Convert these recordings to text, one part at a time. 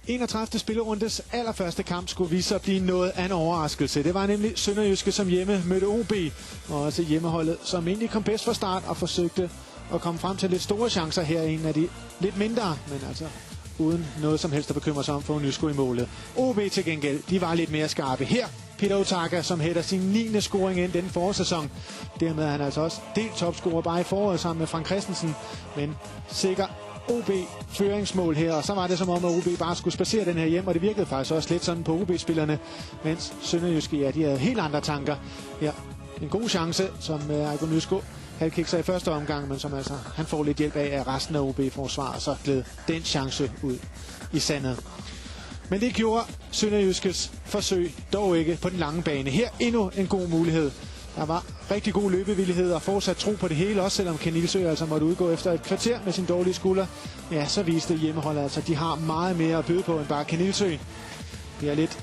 31. spillerundes allerførste kamp skulle vise sig at blive noget af en overraskelse. Det var nemlig Sønderjyske, som hjemme mødte OB, og også hjemmeholdet, som egentlig kom bedst fra start og forsøgte at komme frem til lidt store chancer her. En af de lidt mindre, men altså uden noget som helst at bekymre sig om for Nysko i målet. OB til gengæld, de var lidt mere skarpe. Her Peter Otaka, som hætter sin 9. scoring ind den forårssæson. Dermed er han altså også delt topscorer bare i foråret sammen med Frank Christensen, men sikker OB føringsmål her, og så var det som om, at OB bare skulle spacere den her hjem, og det virkede faktisk også lidt sådan på OB-spillerne, mens Sønderjyske, ja, de havde helt andre tanker. Her en god chance, som Ejgo Nysko halvkikser i første omgang, men som altså han får lidt hjælp af resten af OB-forsvar, og så gled den chance ud i sandet. Men det gjorde Sønderjyskes forsøg dog ikke på den lange bane. Her endnu en god mulighed. Der var rigtig god løbevillighed og fortsat tro på det hele, også selvom Ken Ilsøe altså måtte udgå efter et kvarter med sin dårlige skulder. Ja, så viste hjemmeholdet altså, de har meget mere at byde på end bare Ken Ilsøe. Det er lidt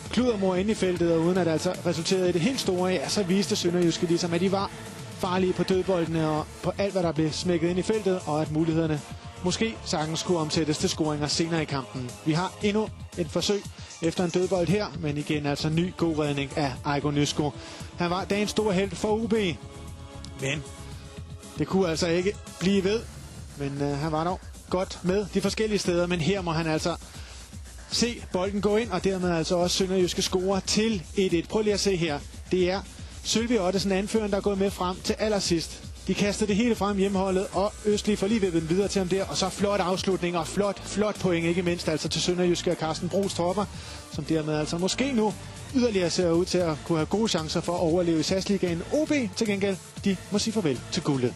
kludermor inde i feltet, og uden at det altså resulterede i det helt store, ja, så viste Sønderjyske ligesom, at de var farlige på dødboldene og på alt, hvad der blev smækket ind i feltet, og at mulighederne måske sagtens kunne omsættes til scoringer senere i kampen. Vi har endnu et forsøg efter en dødbold her, men igen altså ny god redning af Ejgo Nysko. Han var dagens store held for OB, men det kunne altså ikke blive ved. Men han var dog godt med de forskellige steder, men her må han altså se bolden gå ind, og dermed altså også Sønderjyske score til 1-1. Prøv lige at se her. Det er Sølvi Ottesen, anføreren, der er gået med frem til allersidst. De kastede det hele frem hjemmeholdet, og Østlig får lige vippet den videre til ham der, og så flot afslutning og flot point, ikke mindst altså til Sønderjyske og Carsten Brugs tropper, som dermed altså måske nu yderligere ser ud til at kunne have gode chancer for at overleve i SAS-ligaen. OB til gengæld, de må sige farvel til guldet.